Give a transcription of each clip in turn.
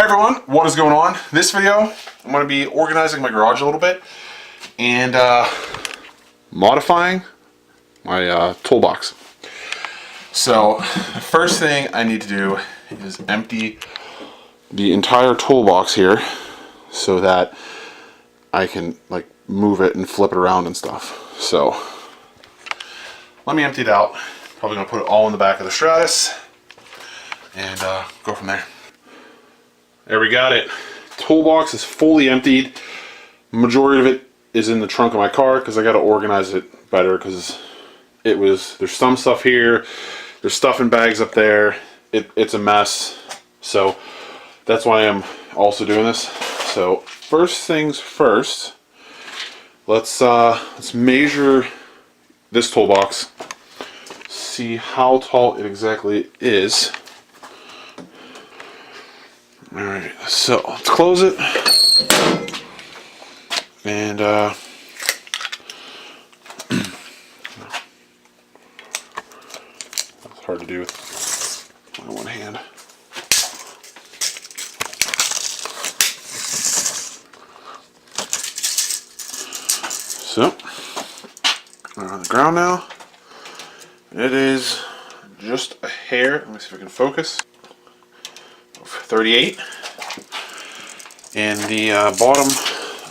Hey everyone, what is going on? This video, I'm going to be organizing my garage a little bit and modifying my toolbox. So, the first thing I need to do is empty the entire toolbox here so that I can like move it and flip it around and stuff. So, let me empty it out. Probably going to put it all in the back of the Stratus and go from there. There we got it. Toolbox is fully emptied. Majority of it is in the trunk of my car because I got to organize it better because there's some stuff here, there's stuff in bags up there. It's a mess. So that's why I'm also doing this. So first things first, let's measure this toolbox. See how tall it exactly is. Alright, so let's close it, and it's hard to do with my one hand. So, we're on the ground now. It is just a hair, let me see if I can focus. 38, and the bottom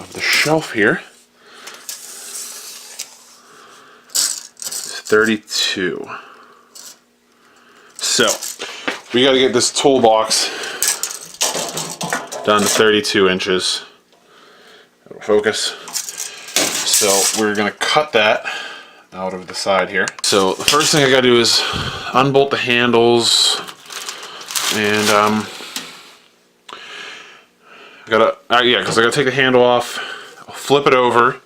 of the shelf here is 32. So we got to get this toolbox down to 32 inches. It'll focus. So we're going to cut that out of the side here. So the first thing I got to do is unbolt the handles, and because I gotta take the handle off, I'll flip it over, and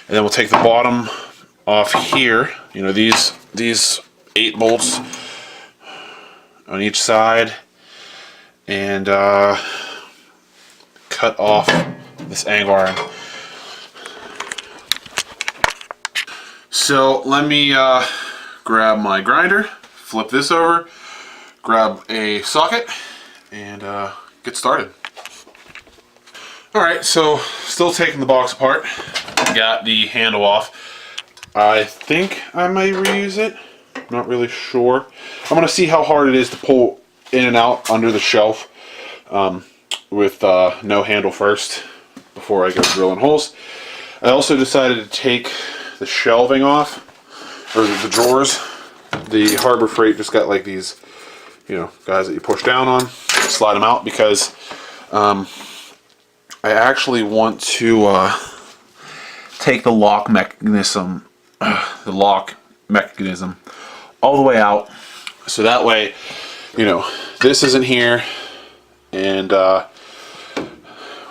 then we'll take the bottom off here. You know, these 8 bolts on each side, and cut off this angle iron. So let me grab my grinder, flip this over, grab a socket, and get started. Alright, so still taking the box apart. Got the handle off. I think I may reuse it. Not really sure. I'm going to see how hard it is to pull in and out under the shelf with no handle first before I go drilling holes. I also decided to take the shelving off, or the drawers. The Harbor Freight just got like these, you know, guys that you push down on, slide them out, because I actually want to take the lock mechanism all the way out, so that way, you know, this isn't here, and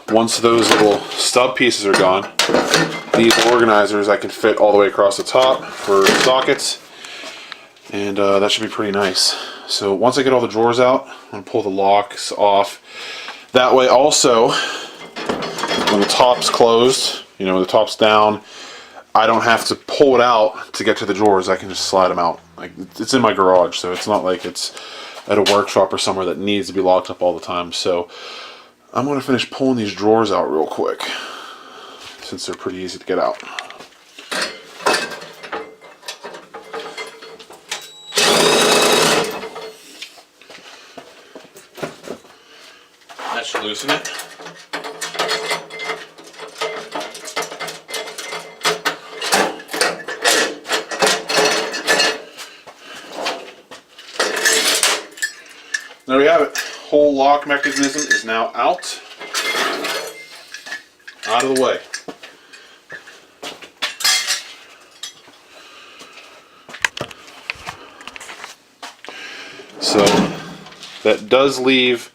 once those little stub pieces are gone, these organizers I can fit all the way across the top for sockets, and that should be pretty nice. So once I get all the drawers out, I'm going to pull the locks off. That way also, when the top's closed, you know, when the top's down, I don't have to pull it out to get to the drawers. I can just slide them out. Like, it's in my garage, so it's not like it's at a workshop or somewhere that needs to be locked up all the time. So I'm going to finish pulling these drawers out real quick, since they're pretty easy to get out. That should loosen it. There we have it. Whole lock mechanism is now out of the way. So that does leave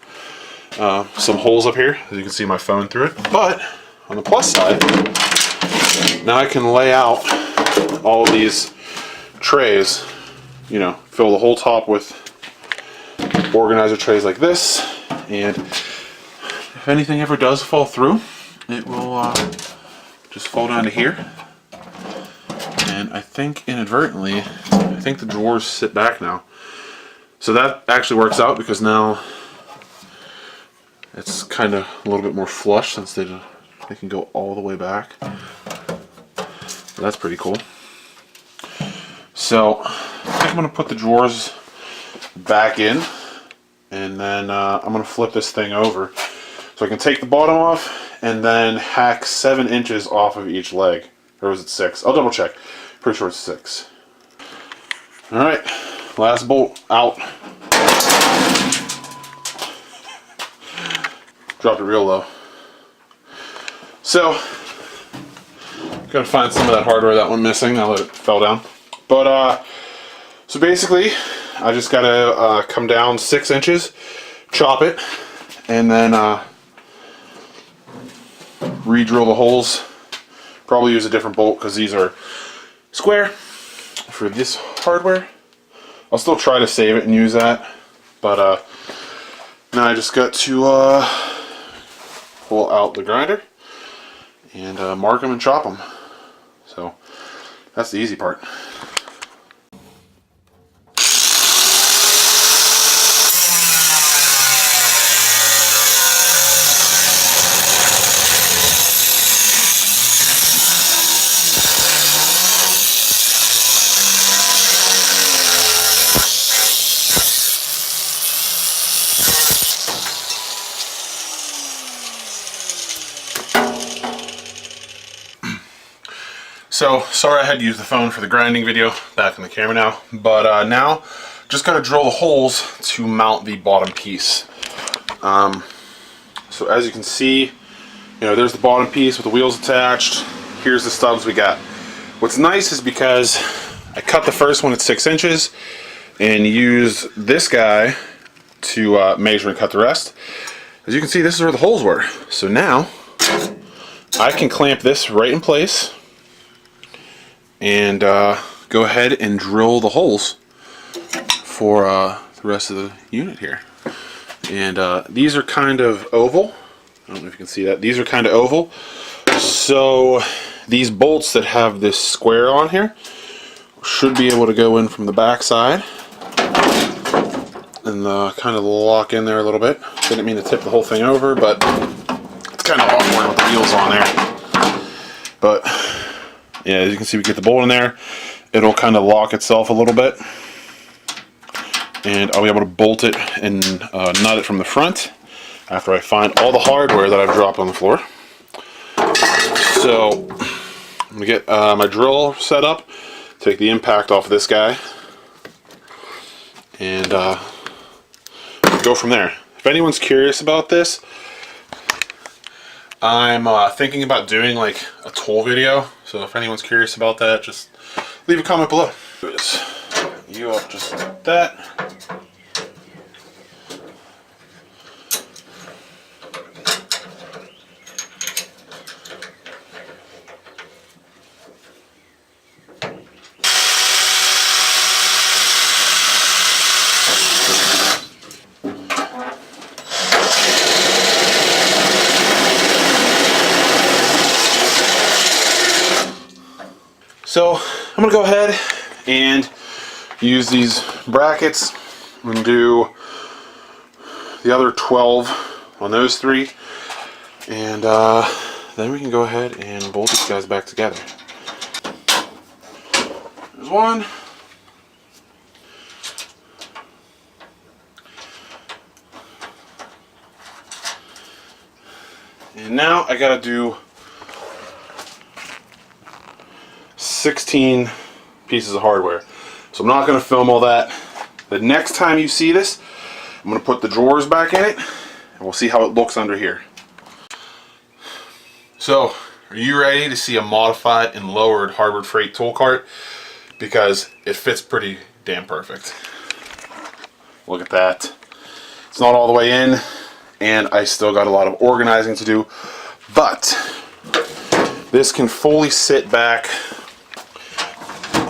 some holes up here, as you can see my phone through it. But on the plus side, now I can lay out all of these trays, you know, fill the whole top with organizer trays like this, and if anything ever does fall through, it will just fall down to here. And I think inadvertently, I think the drawers sit back now. So that actually works out, because now It's kind of a little bit more flush since they can go all the way back. That's pretty cool. So I think I'm going to put the drawers back in, and then I'm going to flip this thing over so I can take the bottom off and then hack 7 inches off of each leg. Or was it 6? I'll double check. Pretty sure it's 6. Alright, last bolt out. Dropped it real low. So, gotta find some of that hardware that went missing now that it fell down. But, so basically, I just gotta come down 6 inches, chop it, and then re-drill the holes. Probably use a different bolt because these are square for this hardware. I'll still try to save it and use that, but now I just got to pull out the grinder and mark them and chop them. So that's the easy part. So, sorry I had to use the phone for the grinding video, back on the camera now, but now just gotta drill the holes to mount the bottom piece. So as you can see, you know, there's the bottom piece with the wheels attached. Here's the stubs we got. What's nice is because I cut the first one at 6 inches and used this guy to measure and cut the rest. As you can see, this is where the holes were. So now I can clamp this right in place and go ahead and drill the holes for the rest of the unit here. And these are kind of oval. I don't know if you can see that. These are kind of oval. So these bolts that have this square on here should be able to go in from the back side and kind of lock in there a little bit. Didn't mean to tip the whole thing over, but it's kind of awkward with the wheels on there. But yeah, as you can see, we get the bolt in there. It'll kind of lock itself a little bit, and I'll be able to bolt it and nut it from the front after I find all the hardware that I've dropped on the floor. So I'm gonna get my drill set up, take the impact off of this guy, and go from there. If anyone's curious about this, I'm thinking about doing like a tool video, so if anyone's curious about that, just leave a comment below. You up just like that. So I'm going to go ahead and use these brackets and do the other 12 on those 3, and then we can go ahead and bolt these guys back together. There's one. And now I got to do 16 pieces of hardware. So I'm not going to film all that. The next time you see this, I'm going to put the drawers back in it, and we'll see how it looks under here. So, are you ready to see a modified and lowered Harbor Freight tool cart? Because it fits pretty damn perfect. Look at that. It's not all the way in, and I still got a lot of organizing to do, but this can fully sit back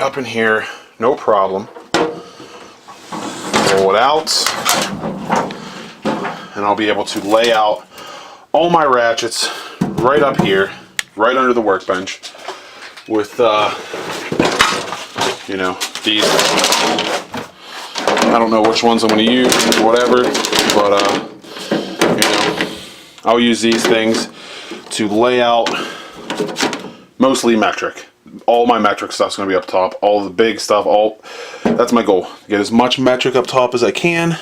up in here, no problem. Roll it out, and I'll be able to lay out all my ratchets right up here, right under the workbench, with you know, these. I don't know which ones I'm going to use, whatever, but you know, I'll use these things to lay out mostly metric. All my metric stuff's gonna be up top. All the big stuff, that's my goal. Get as much metric up top as I can.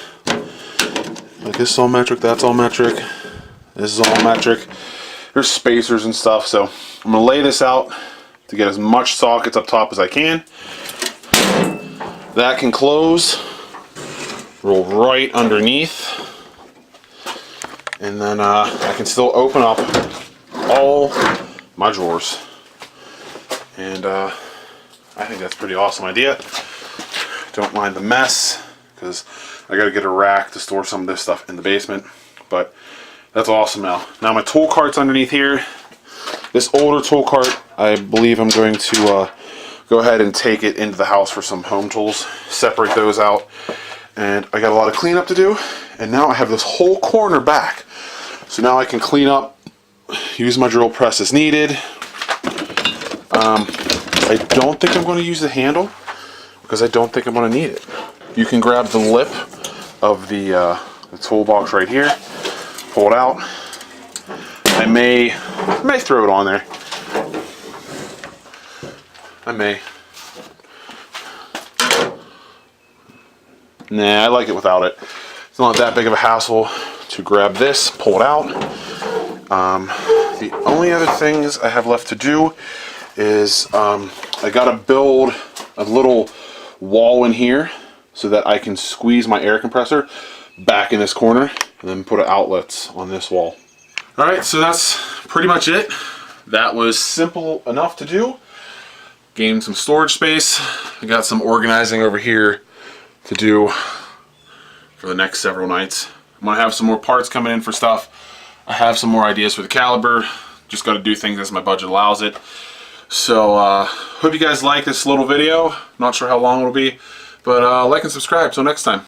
Like this is all metric, that's all metric. This is all metric. There's spacers and stuff, so I'm gonna lay this out to get as much sockets up top as I can. That can close, roll right underneath, and then I can still open up all my drawers. And I think that's a pretty awesome idea. Don't mind the mess, because I gotta get a rack to store some of this stuff in the basement, but that's awesome now. Now my tool cart's underneath here. This older tool cart, I believe I'm going to go ahead and take it into the house for some home tools, separate those out, and I got a lot of cleanup to do, and now I have this whole corner back. So now I can clean up, use my drill press as needed. I don't think I'm going to use the handle because I don't think I'm going to need it. You can grab the lip of the toolbox right here, pull it out. I may throw it on there. I may. Nah, I like it without it. It's not that big of a hassle to grab this, pull it out. The only other things I have left to do is I gotta build a little wall in here so that I can squeeze my air compressor back in this corner and then put outlets on this wall. Alright, so that's pretty much it. That was simple enough to do. Gained some storage space. I got some organizing over here to do for the next several nights. I'm gonna have some more parts coming in for stuff. I have some more ideas for the caliber. Just got to do things as my budget allows it. So hope you guys like this little video. Not sure how long it'll be, but like and subscribe. Till next time.